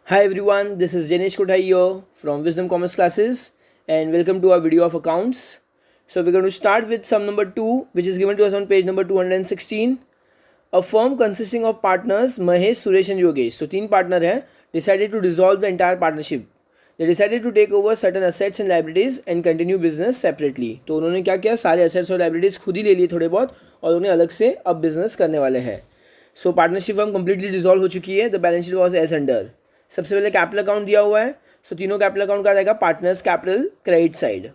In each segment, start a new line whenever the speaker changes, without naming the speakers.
Hi everyone, this is Janesh Kothai here from Wisdom Commerce Classes and welcome to our video of accounts. So we're going to start with sum number 2 which is given to us on page number 216. A firm consisting of partners Mahesh, Suresh and Yogesh. So तीन partner हैं, decided to dissolve the entire partnership. They decided to take over certain assets and liabilities and continue business separately. तो उन्होंने क्या किया, सारे assets और liabilities खुद ही ले लिए थोड़े बहुत और उन्हें अलग से अब business करने वाले हैं. So partnership firm completely dissolve हो चुकी है. The balance sheet was as under. सबसे पहले कैपिटल अकाउंट दिया हुआ है. सो तीनों कैपिटल अकाउंट का जाएगा partners capital credit side.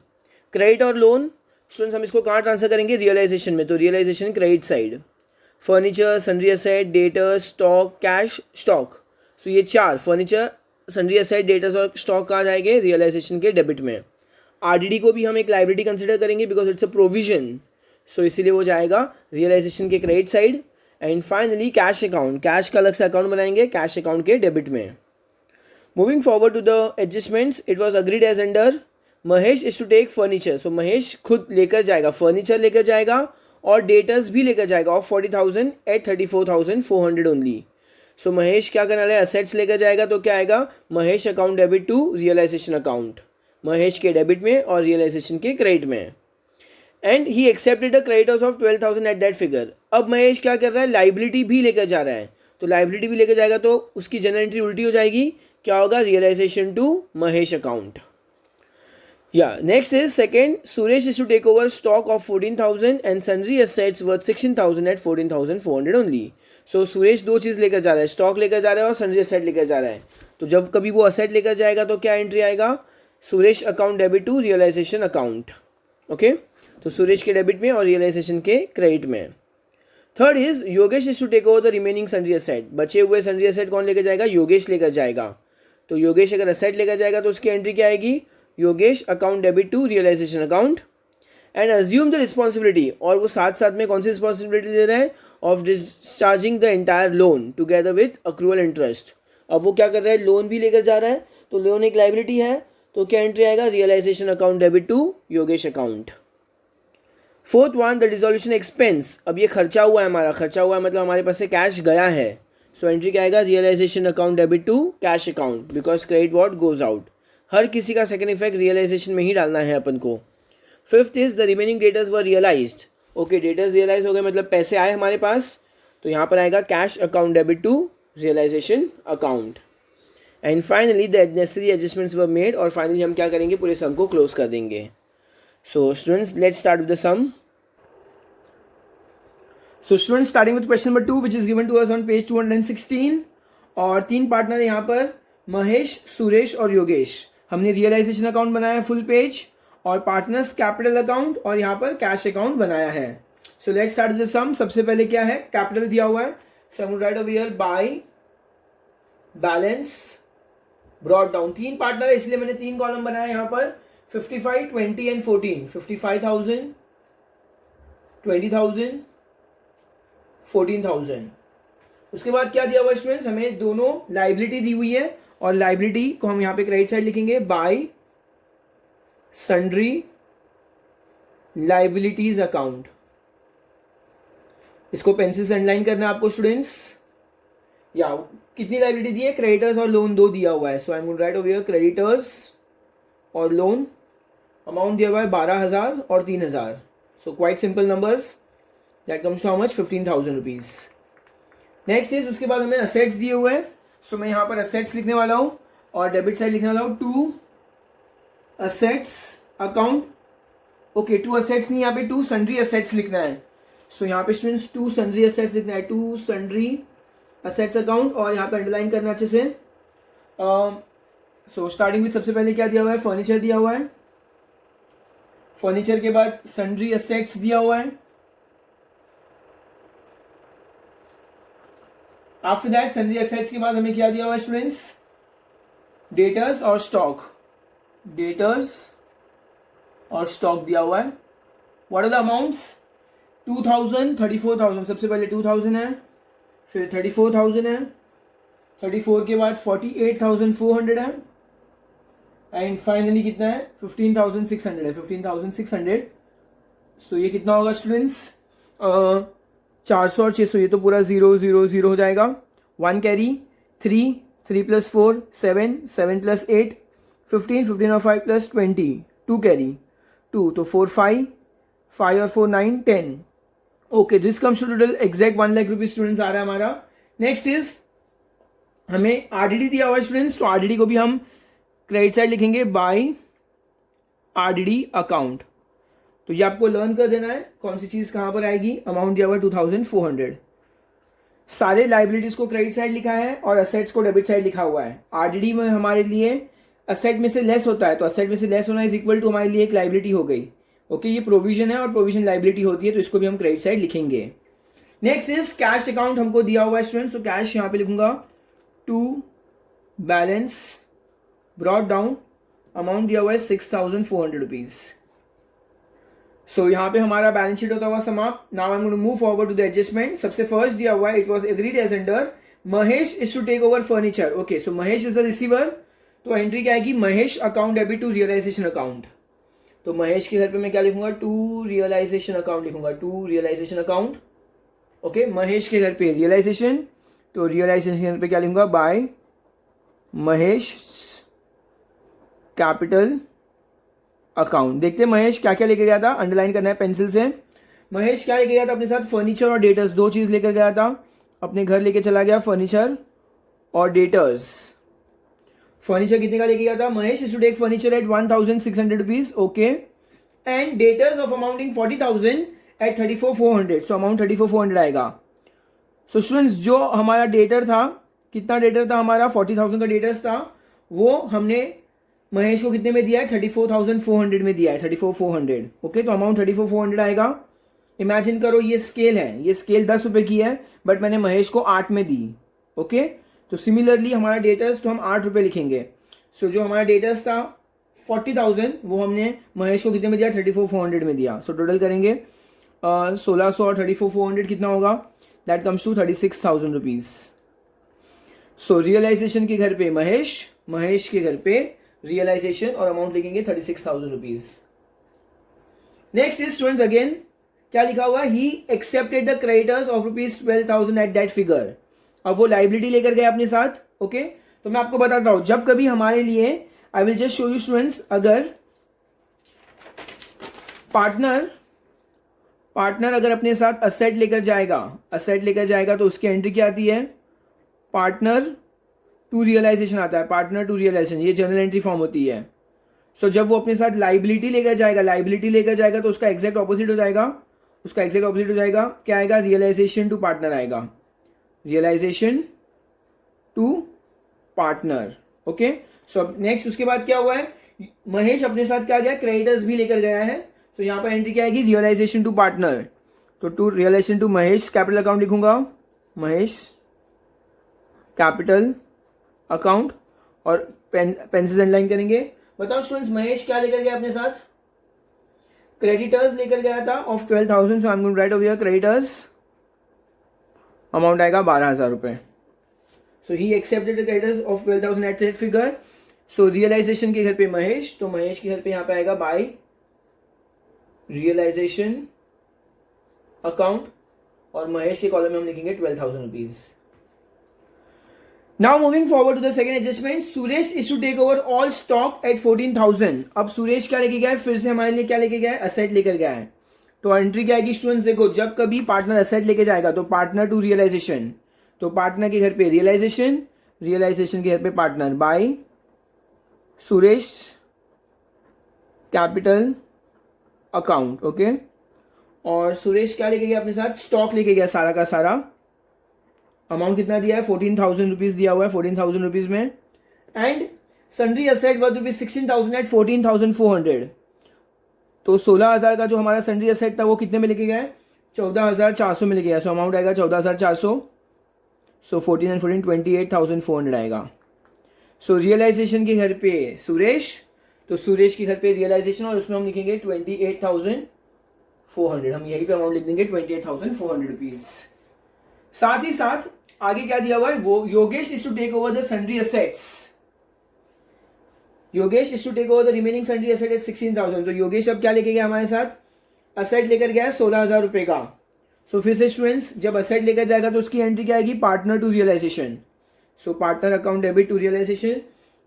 Credit और लोन स्टूडेंट्स हम इसको कहाँ ट्रांसफर करेंगे, रियलाइजेशन में. तो realisation credit side. Furniture, sundry asset, debtors, stock, cash, stock. So ये चार फर्नीचर, सन्ड्री एसेट, डेटर्स और स्टॉक कहाँ जाएंगे, रियलाइजेशन के डेबिट में. आरडीडी को भी हम एक लाइबिलिटी कंसिडर करेंगे because it's a provision. So इसीलिए वो जाएगा रियलाइजेशन के credit side. And finally cash account, cash का अलग से अकाउंट बनाएंगे कैश अकाउंट के डेबिट में. Moving forward to the adjustments, it was agreed as under. Mahesh is to take furniture. So Mahesh खुद लेकर जाएगा, फर्नीचर लेकर जाएगा और डेटर्स भी लेकर जाएगा ऑफ 40,000 एट 34,400 ओनली. सो महेश क्या करने वाला है, असेट्स लेकर जाएगा. तो क्या आएगा, Mahesh account debit to realisation account. Mahesh के डेबिट में और रियलाइजेशन के क्रेडिट में. And he accepted the creditors of 12,000 at that figure. अब महेश क्या कर रहा है, लाइबिलिटी भी लेकर जा रहा है. तो लाइबिलिटी भी लेकर जाएगा तो उसकी जनरल एंट्री उल्टी हो जाएगी. क्या होगा, रियलाइजेशन टू महेश अकाउंट. या next is second, Suresh is to take over stock of 14,000 and sundry assets worth 16,000 at 14,400 only. So Suresh दो चीज़ लेकर जा रहा है, स्टॉक लेकर जा रहा है और सन्ड्री एसेट लेकर जा रहा है. तो जब कभी वो असेट लेकर जाएगा तो क्या एंट्री आएगा, Suresh account debit to realisation account. Okay, तो सुरेश के डेबिट में और रियलाइजेशन के क्रेडिट में. Third is Yogesh is to take over the remaining sundry asset. बचे हुए सन्ड्री एसेट कौन लेकर जाएगा, योगेश लेकर जाएगा. तो योगेश अगर असेट लेकर जाएगा तो उसकी एंट्री क्या आएगी, Yogesh account debit to realisation account. And assume the responsibility, और वो साथ साथ में कौन सी रिस्पॉन्सिबिलिटी ले रहा है, of discharging the entire loan together with accrual interest. अब वो क्या कर रहा है, लोन भी लेकर जा रहा है. तो लोन एक लाइबिलिटी है तो क्या एंट्री आएगा, realisation account debit to Yogesh account. Fourth one, the dissolution expense. अब ये खर्चा हुआ है, हमारा खर्चा हुआ है मतलब हमारे पास से कैश गया है. सो एंट्री क्या आएगा, realisation account debit to cash account because credit what goes out. हर किसी का सेकंड इफेक्ट रियलाइजेशन में ही डालना है अपन को. Fifth is the remaining debtors were realised. Okay, debtors realise हो गए मतलब पैसे आए हमारे पास. तो यहाँ पर आएगा cash account debit to realisation account. And finally the necessary adjustments were made. और फाइनली हम क्या करेंगे, पूरे सम को क्लोज कर देंगे. So students, let's start with the sum. So students, starting with question number 2 which is given to us on page 216. और तीन पार्टनर है यहाँ पर, महेश, सुरेश और योगेश. हमने रियलाइजेशन अकाउंट बनाया है फुल पेज और पार्टनर्स कैपिटल अकाउंट और यहाँ पर कैश अकाउंट बनाया है. So let's start with the sum. सबसे पहले क्या है, कैपिटल दिया हुआ है. So I will write over here by balance brought down. तीन पार्टनर है इसलिए मैंने तीन कॉलम बनाया यहाँ पर, 55, 20 एंड 14. 55,000, 20,000, 14,000. उसके बाद क्या दिया हुआ स्टूडेंट्स, हमें दोनों लाइबिलिटी दी हुई है और लाइबिलिटी को हम यहाँ पे क्रेडिट साइड लिखेंगे, बाय सन्ड्री लाइबिलिटीज अकाउंट. इसको पेंसिल से अंडरलाइन करना है आपको स्टूडेंट्स. या कितनी लाइबिलिटी दी है, क्रेडिटर्स और लोन दो दिया हुआ है. So I am write over here creditors और लोन. अमाउंट दिया हुआ है 12,000 और 3,000. So quite simple numbers. That comes to how much, 15,000 rupees. Next is, उसके बाद हमें असेट्स दिए हुए हैं. सो मैं यहाँ पर असेट्स लिखने वाला हूँ और डेबिट साइड लिखने वाला हूँ to assets account. Okay, to assets नहीं, यहाँ पे टू सन्ड्री असेट्स लिखना है. सो यहाँ पे स्टूडेंट्स टू सन्ड्री असेट्स लिखना है, टू सन्ड्री असेट्स अकाउंट. और यहाँ पे अंडरलाइन करना अच्छे से. सो स्टार्टिंग विथ सबसे पहले क्या दिया हुआ है, फर्नीचर दिया हुआ है. फर्नीचर के बाद सन्ड्री असेट्स दिया हुआ है. आफ्टर दैट सन्ड्री असेट्स के बाद हमें क्या दिया हुआ है स्टूडेंट्स, डेटर्स और स्टॉक. डेटर्स और स्टॉक दिया हुआ है. What are the amounts, 2,000, 34,000. सबसे पहले 2,000 है, फिर 34,000 है, 34 के बाद 48,400 है एंड फाइनली कितना है, 15,600 है. 15,600. सो ये कितना होगा स्टूडेंट्स, 400 और 600, ये तो पूरा 0 0 0 हो जाएगा. 1 कैरी, 3 3 + 4 7, 7 + 8 15, 15 और 5 + 20, 2 कैरी 2, तो 4 5, 5 और 4 9 10. Okay, this comes to total exact 1 lakh rupees students आ रहा है हमारा. नेक्स्ट इज हमें आरडीडी दिया हुआ है स्टूडेंट्स, तो आरडीडी को भी हम क्रेडिट साइड लिखेंगे बाय आरडीडी अकाउंट. तो ये आपको लर्न कर देना है कौन सी चीज कहां पर आएगी. अमाउंट दिया हुआ है 2400. सारे लाइबिलिटीज को क्रेडिट साइड लिखा है और असेट्स को डेबिट साइड लिखा हुआ है. आरडीडी में हमारे लिए असेट में से लेस होता है, तो असेट में से लेस होना इज इक्वल टू हमारे लिए एक लाइबिलिटी हो गई. ओके, ये प्रोविजन है और प्रोविजन लाइबिलिटी होती है, तो इसको भी हम क्रेडिट साइड लिखेंगे. नेक्स्ट इज कैश अकाउंट हमको दिया हुआ है स्टूडेंट्स, तो कैश यहाँ पे लिखूंगा to balance brought down. Amount दिया हुआ है 6400 रुपीज. सो यहाँ पे हमारा बैलेंस शीट होता हुआ समाप्त. Now I am going to move forward to the adjustment. सबसे फर्स्ट दिया हुआ है it was agreed as under Mahesh is to take over furniture. Okay, so Mahesh is the receiver, तो एंट्री क्या आएगी Mahesh account debit to realisation account. तो महेश के घर पे मैं क्या लिखूंगा टू रियलाइजेशन अकाउंट लिखूंगा, to realisation account. Okay, Mahesh के घर पे रियलाइजेशन, तो रियलाइजेशन के घर पे क्या लिखूंगा बाय महेश कैपिटल अकाउंट. देखते हैं महेश क्या क्या लेके गया था, अंडरलाइन करना है पेंसिल से. महेश क्या लेके गया था अपने साथ, फर्नीचर और डेटर्स, दो चीज लेकर गया था. अपने घर लेके चला गया फर्नीचर और डेटर्स. फर्नीचर कितने का लेके गया था Mahesh is to take furniture at 1600 rupees. Okay, and debtors of amounting 40,000 at 34,400. So amount 34,400 आएगा. सो स्टूडेंट्स, जो हमारा डेटर था, कितना डेटर था हमारा 40,000 का डेटर्स था, वो हमने महेश को कितने में दिया है 34,400 में दिया है, 34,400. ओके, तो अमाउंट 34,400 आएगा. इमेजिन करो ये स्केल है, ये स्केल 10 रुपए की है, बट मैंने महेश को 8 में दी. ओके, तो सिमिलरली हमारा डेटर्स तो हम 8 रुपए लिखेंगे. सो जो हमारा डेटर्स था 40,000 वो हमने महेश को कितने में दिया 34,400 में दिया. सो टोटल करेंगे 1600 और 34,400 कितना होगा, that comes to 36,000 rupees. So realisation के घर पे महेश, महेश के घर पे रियलाइजेशन और अमाउंट लिखेंगे 36,000 rupees. Next is students again क्या लिखा हुआ है, ही accepted the creditors of rupees 12,000 at that figure. अब वो लाइबिलिटी लेकर गए अपने साथ. ओके, तो मैं आपको बताता हूं, जब कभी हमारे लिए I will just show you students, अगर पार्टनर अगर अपने साथ असेट लेकर जाएगा तो उसकी एंट्री क्या आती है, पार्टनर टू रियलाइजेशन आता है. पार्टनर टू रियलाइजेशन ये जनरल एंट्री फॉर्म होती है. सो जब वो अपने साथ लाइबिलिटी लेकर जाएगा तो उसका एग्जैक्ट ऑपोजिट हो जाएगा. क्या आएगा, रियलाइजेशन टू पार्टनर आएगा, realisation to partner. Okay, so next उसके बाद क्या हुआ है, महेश अपने साथ क्या गया, क्रेडिटर्स भी लेकर गया है. तो यहाँ पर एंट्री क्या आएगी, रियलाइजेशन टू पार्टनर. तो to realisation to Mahesh capital account लिखूंगा, महेश कैपिटल अकाउंट, और पेंसिल अंडरलाइन करेंगे. बताओ स्टूडेंट्स, महेश क्या लेकर गया अपने साथ, क्रेडिटर्स लेकर गया था of 12,000. So I am going to write over here creditors, amount आएगा 12,000 रुपए. So he accepted the creditors of 12,000 at that figure. So realisation के घर पे महेश, तो महेश के घर पे यहाँ पे आएगा बाय रियलाइजेशन अकाउंट, और महेश के कॉलम में हम लिखेंगे 12,000 rupees. Now moving forward to the second adjustment, Suresh is to take over all stock at 14,000. अब सुरेश क्या लेके गया है, फिर से हमारे लिए क्या लेके गया है, असेट लेकर गया है. तो एंट्री क्या आएगी स्टूडेंट्स, देखो जब कभी पार्टनर असेट लेके जाएगा तो पार्टनर टू रियलाइजेशन, तो पार्टनर के घर पे रियलाइजेशन, रियलाइजेशन के घर पे partner by Suresh capital account. Okay, और सुरेश क्या लेके गया अपने साथ, स्टॉक लेके गया सारा का सारा. अमाउंट कितना दिया है 14,000 रुपीज दिया हुआ है, 14,000 रुपीज में. And sundry asset worth rupees 16,000 at 14,400. तो 16,000 का जो हमारा सन्ड्री असेट था वो कितने में लेके गया है, 14,400 में लेके गया. सो अमाउंट आएगा 14,400. सो 14 एंड 14 28,400 आएगा. सो रियलाइजेशन के घर पे सुरेश, तो सुरेश के घर पे रियलाइजेशन, और उसमें हम लिखेंगे 28,400. हम यही पे अमाउंट लिख देंगे 28,400 रुपीज. साथ ही साथ आगे क्या दिया हुआ है, वो Yogesh is to take over the sundry assets. Yogesh is to take over the remaining sundry asset at 16,000. तो योगेश अब क्या लेके गया हमारे साथ, असेट लेकर गया 16,000 रुपए का. सो फिर से स्टूडेंट्स, जब असेट लेकर जाएगा तो उसकी एंट्री क्या आएगी, partner to realisation. So partner account debit to realisation,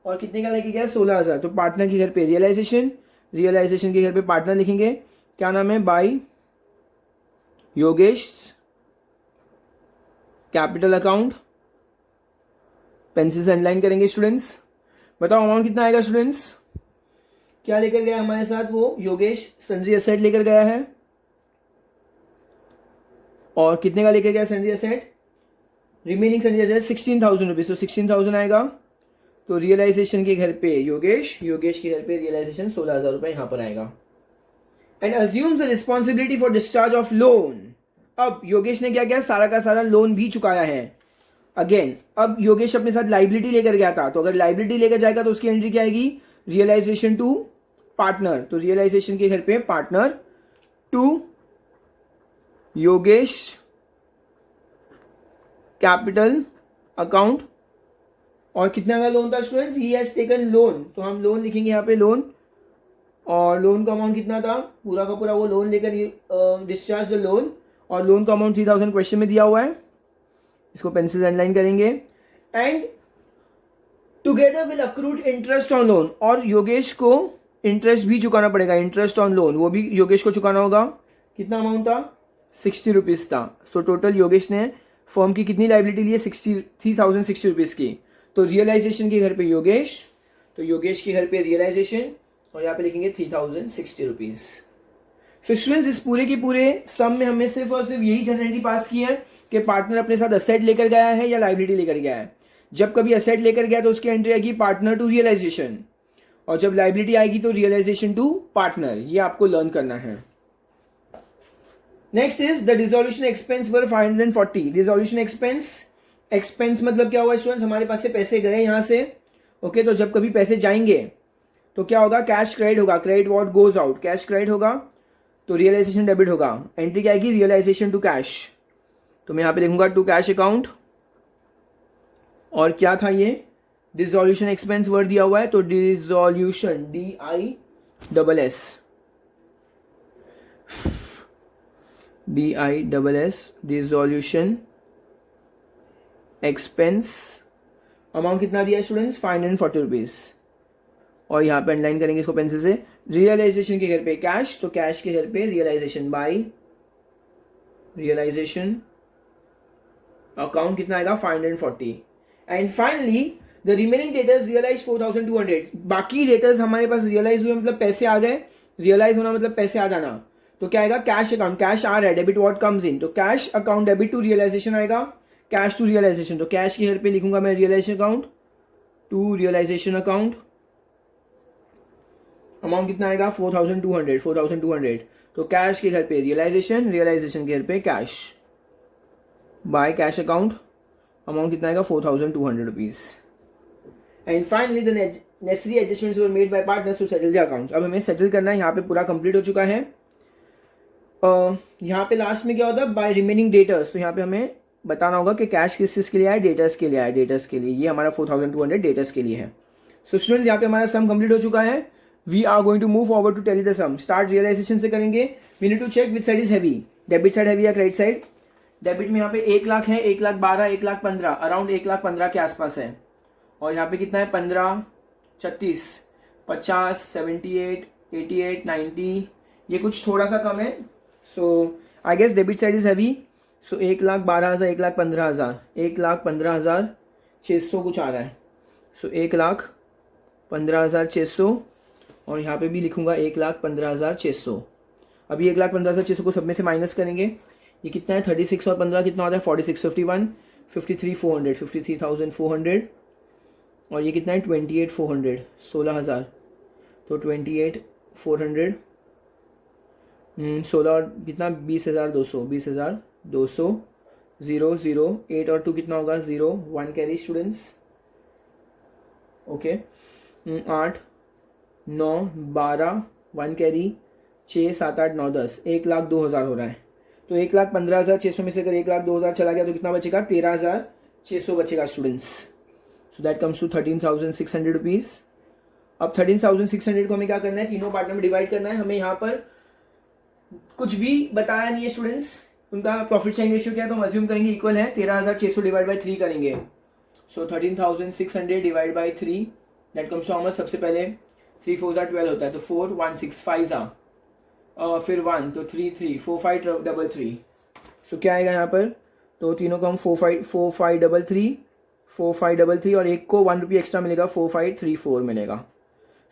और कितने का लेके गया 16,000, तो पार्टनर के घर पे रियलाइजेशन, रियलाइजेशन के घर पे पार्टनर लिखेंगे, क्या नाम है, by Yogesh capital account, pencil से अंडरलाइन करेंगे स्टूडेंट्स। बताओ अमाउंट कितना आएगा स्टूडेंट्स, क्या लेकर गया हमारे साथ वो योगेश, सन्ड्री एसेट लेकर गया है, और कितने का लेकर गया sundry asset, remaining sundry asset 16,000 rupees, तो 16,000 आएगा। तो रियलाइजेशन के घर पे योगेश, योगेश के घर पे रियलाइजेशन 16,000 रुपए यहां पर आएगा। And assumes the responsibility for discharge of loan. अब योगेश ने क्या किया, सारा का सारा लोन भी चुकाया है। अगेन अब योगेश अपने साथ लाइबिलिटी लेकर गया था, तो अगर लाइबिलिटी लेकर जाएगा तो उसकी एंट्री क्या आएगी, रियलाइजेशन टू पार्टनर, तो रियलाइजेशन के घर पे partner to Yogesh capital account, और कितना का लोन था students, he has taken loan, तो हम लोन लिखेंगे यहाँ पे लोन, और लोन का अमाउंट कितना था, पूरा का पूरा वो लोन लेकर डिस्चार्ज द लोन, और लोन का अमाउंट 3,000 क्वेश्चन में दिया हुआ है, इसको पेंसिल अंडरलाइन करेंगे। And together will accrued interest on loan, और योगेश को इंटरेस्ट भी चुकाना पड़ेगा, इंटरेस्ट ऑन लोन वो भी योगेश को चुकाना होगा। कितना अमाउंट था, 60 रुपीज़ था। सो टोटल योगेश ने फर्म की कितनी लाइबिलिटी ली है, 3,060 रुपीज़ की। तो रियलाइजेशन के घर पे योगेश, तो योगेश के घर पे रियलाइजेशन, और यहाँ पे लिखेंगे 3,060 रुपीज़। सो स्टूडेंट्स इस पूरे के पूरे सम में हमें सिर्फ और सिर्फ यही जनरलिटी पास की है कि पार्टनर अपने साथ असेट लेकर गया है या लाइबिलिटी लेकर गया है। जब कभी असेट लेकर गया तो उसकी एंट्री आएगी पार्टनर टू रियलाइजेशन, और जब लाइबिलिटी आएगी तो रियलाइजेशन टू पार्टनर। ये आपको लर्न करना है। Next is the dissolution expense were 540। Dissolution expense मतलब क्या हुआ स्टूडेंट्स, हमारे पास से पैसे गए यहाँ से, ओके, तो जब कभी पैसे जाएंगे तो क्या होगा, कैश क्रेडिट होगा, credit what goes out, cash credit होगा, तो रियलाइजेशन डेबिट होगा। एंट्री क्या आएगी, रियलाइजेशन टू कैश, तो मैं यहाँ पे लिखूंगा टू कैश अकाउंट, और क्या था ये, डिसोल्यूशन एक्सपेंस वर्ड दिया हुआ है, तो dissolution DISS dissolution expense, amount कितना दिया स्टूडेंट्स, 540 रुपीज़, और यहाँ पे अंडरलाइन करेंगे इसको पेंसिल से। रियलाइजेशन के घर पे कैश, तो कैश के घर पे रियलाइजेशन बाय रियलाइजेशन अकाउंट कितना आएगा 540। And finally the remaining debtors realise 4,200। बाकी डेटर्स हमारे पास रियलाइज हुए मतलब पैसे आ गए, रियलाइज होना मतलब पैसे आ जाना, तो क्या आएगा, कैश अकाउंट, कैश आ रहा है, डेबिट व्हाट कम्स इन, तो cash account debit to realisation आएगा, कैश टू रियलाइजेशन, तो कैश के घर पे लिखूंगा मैं realisation account to realisation account, amount कितना आएगा 4,200, तो कैश के घर पे रियलाइजेशन, रियलाइजेशन के घर पे cash, by cash account, amount कितना आएगा 4,200 rupees. And finally the necessary adjustments were made by partners to settle the accounts. अब हमें सेटल करना है, यहाँ पे पूरा कंप्लीट हो चुका है। यहाँ पे लास्ट में क्या होता है, बाय रिमेनिंग डेटर्स, तो यहाँ पे हमें बताना होगा कि कैश किस के लिए आया, डेटर्स के लिए आया, डेटर्स के लिए, ये हमारा 4,200 डेटर्स के लिए है। सो स्टूडेंट्स यहाँ पे हमारा सम कंप्लीट हो चुका है। We are going to move forward to tally the sum. Start realisation से करेंगे। We need to check which side is heavy, debit side heavy या क्रेडिट साइड। डेबिट में यहाँ पे 1 लाख है, 1,12,000, 1,15,000, अराउंड 1,15,000 के आसपास है, और यहाँ पे कितना है 15, 36, 50, 78, 88, 90, ये कुछ थोड़ा सा कम है। So I guess debit side is heavy. So 1,12,000, 1,15,000, 1,15,600 कुछ आ रहा है। सो 1,15,600, और यहाँ पे भी लिखूंगा 1,15,600। अभी 1,15,600 को सब में से माइनस करेंगे, ये कितना है 36 और 15 कितना होता है 46, 51, 53,400, 53,400, और ये कितना है 28,400, 16,000, तो 28,400, 16 और कितना 20,200, 20,200, 0, 0, 8 और 2 कितना होगा 0, 1 कैरी स्टूडेंट्स, ओके, 8, 9, 12, 1 कैरी, 6, 7, 8, 9, 10, 1,02,000 हो रहा है। तो 1,15,600 में से अगर 1,02,000 चला गया तो कितना बचेगा 13,600 बचेगा students. So that comes to 13,600 rupees. अब 13,600 को हमें क्या करना है, तीनों पार्ट में डिवाइड करना है। हमें यहाँ पर कुछ भी बताया नहीं है स्टूडेंट्स, उनका प्रॉफिट शेयरिंग रेशियो क्या है, तो हम अज्यूम करेंगे इक्वल है, 13,600 डिवाइड बाई 3 करेंगे। So 13,600 divide by 3 that comes to how much? सबसे पहले 3 4 12 होता है, तो 4 1 6 5 फिर 1 तो 3 3 4 5 3 3। सो क्या आएगा यहाँ पर? तो तीनों को हम 4 5 3 3 4 5 3 3 और एक को 1 रुपये एक्स्ट्रा मिलेगा, 4 5 3 4 मिलेगा।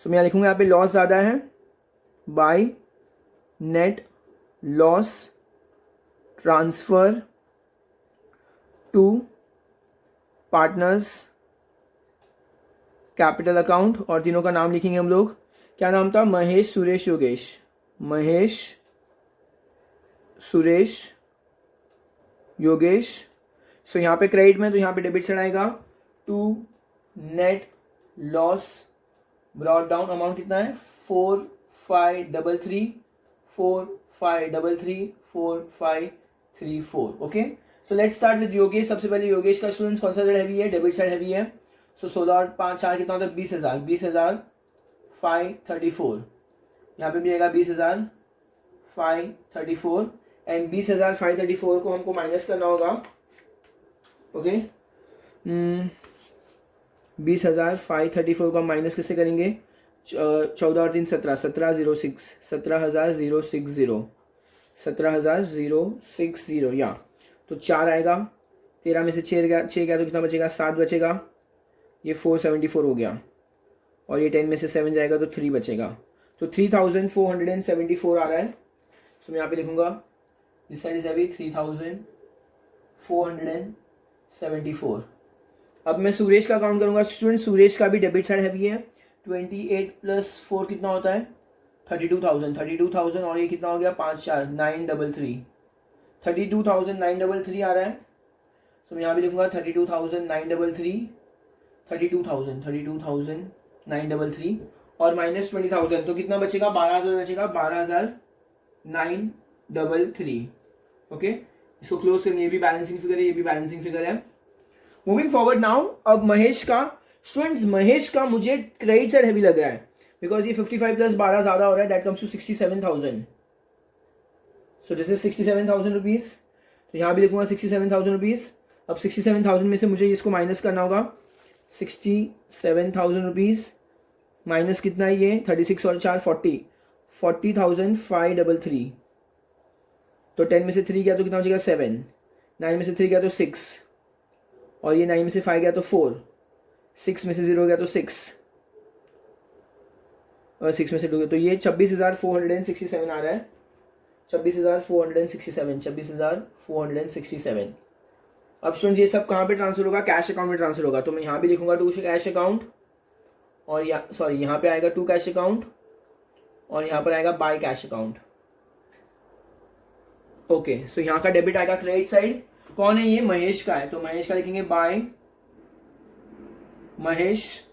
सो मैं यहाँ लिखूँगा यहाँ पे लॉस ज़्यादा है, by net loss transfer to partners capital account, और तीनों का नाम लिखेंगे हम लोग। क्या नाम था? महेश सुरेश योगेश। महेश सुरेश योगेश। सो यहाँ पे क्रेडिट में, तो यहाँ पे डेबिट साइड आएगा to net loss brought down. Amount कितना है? 4 5 3 3 4 5 3 3 4 5 3 4। Okay, so let's start with Yogesh. सबसे पहले योगेश का स्टूडेंट्स कौन सा साइड हैवी है? डेबिट साइड हैवी है। सो 16 और 5 4 कितना होता है? 20,000। 20,000 534। यहाँ पे भी आएगा 20,000 534 एंड 20,000 534 को हमको माइनस करना होगा। ओके, 20,000 534 को हम माइनस किससे करेंगे? 14 और 3 17 17,060 17,060 17,060 या तो 4 आएगा। 13 में से 6 गया तो कितना बचेगा? 7 बचेगा। ये 474 हो गया और ये 10 में से 7 जाएगा तो 3 बचेगा। तो 3,474 आ रहा है। तो मैं यहाँ पे लिखूँगा दिस साइड इज हैवी 3,474। अब मैं सुरेश का काउंट करूँगा स्टूडेंट। सुरेश का भी डेबिट साइड हैवी है। 28 + 4 कितना होता है? 32,000 और ये कितना हो गया? 5 4 933 32,933 आ रहा है। तो मैं यहाँ भी लिखूँगा 32,933 32,933 और माइनस 20,000 तो कितना बचेगा? 12,000 बचेगा। 12,933। ओके, इसको क्लोज करेंगे। ये भी बैलेंसिंग फिगर है, ये भी बैलेंसिंग फिगर है। मूविंग फॉरवर्ड नाउ, अब महेश का स्टूडेंट्स, महेश का मुझे क्रेडिट साइड हैवी लग रहा है बिकॉज ये 55 + 12 ज़्यादा हो रहा है। That comes to 67,000। So this is 67,000 rupees. तो यहाँ भी लिखूँगा 67,000 रुपीज़। अब 67,000 में से मुझे इसको माइनस करना होगा। 67,000 रुपीज़ माइनस कितना है? ये 36 और 4 40,533। तो 10 में से 3 गया तो कितना बचेगा? 7। 9 में से 3 गया तो 6 और ये 9 में से 5 गया तो 4। 6 में से 0 गया तो 6 और 6 में से 2 गया तो ये 26,467 आ रहा है। 26,467। अब स्टूडेंट्स ये सब कहाँ पे ट्रांसफर होगा? कैश अकाउंट में ट्रांसफर होगा। तो मैं यहाँ भी लिखूंगा टू कैश अकाउंट और यहाँ पे आएगा टू कैश अकाउंट और यहाँ पर आएगा बाय कैश अकाउंट। ओके, सो यहाँ का डेबिट आएगा क्रेडिट साइड। कौन है ये? महेश का है। तो महेश का लिखेंगे by Mahesh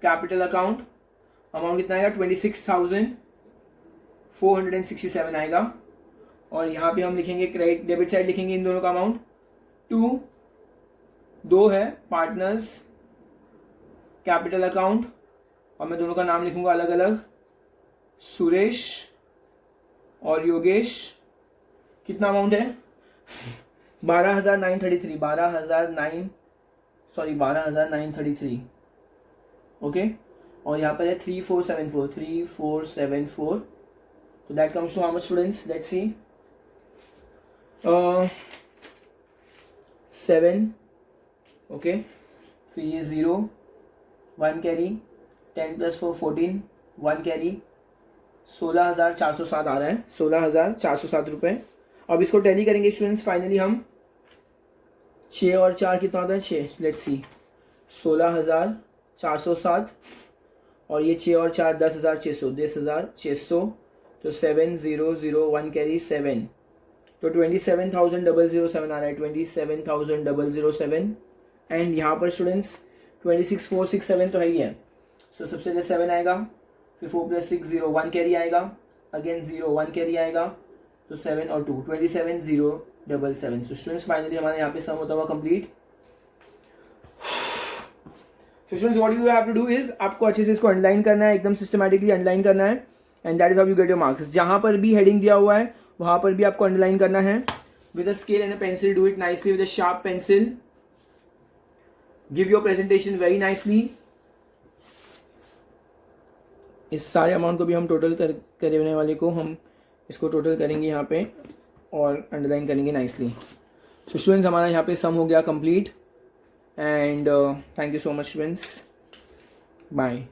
capital account. Amount कितना आएगा? 26,467 आएगा और यहाँ पे हम लिखेंगे क्रेडिट डेबिट साइड लिखेंगे इन दोनों का अमाउंट। 2 है पार्टनर्स कैपिटल अकाउंट और मैं दोनों का नाम लिखूंगा अलग अलग, सुरेश और योगेश। कितना अमाउंट है? 12,933 ओके, और यहाँ पर है 3,474 तो that comes to how much students? Let's see 7 okay, फिर ये 0 1 कैरी 10 + 4 14 1 कैरी 16,407 आ रहा है। 16,407 रुपये। अब इसको टैली करेंगे स्टूडेंट्स। फाइनली हम 6 और 4 कितना होता है? 6। लेट्स सी 16,407 और ये 6 और 4 10,600 तो 7,001 कैरी 7 तो 27,007 आ रहा है। 27,007 एंड यहाँ पर स्टूडेंट्स 26,467 तो है ही है। सो सबसे पहले 7 आएगा, फिर 4 + 6 0 1 कैरी आएगा, अगेन 0 1 कैरी आएगा तो 7 और 2 27,077। सो स्टूडेंट्स फाइनली हमारे यहाँ पे सम होता हुआ complete. So students what you have to do is आपको अच्छे से इसको अंडरलाइन करना है, एकदम सिस्टमैटिकली अंडरलाइन करना है and that is how you get your marks. जहाँ पर भी हेडिंग दिया हुआ है वहाँ पर भी आपको अंडरलाइन करना है। With a scale and a pencil do it nicely with a sharp pencil give your presentation very nicely. इस सारे अमाउंट को भी हम टोटल करने वाले को हम इसको टोटल करेंगे यहाँ पे और अंडरलाइन करेंगे नाइसली। सो स्टूडेंट्स, हमारा यहाँ पे सम हो गया complete and thank you so much students, bye.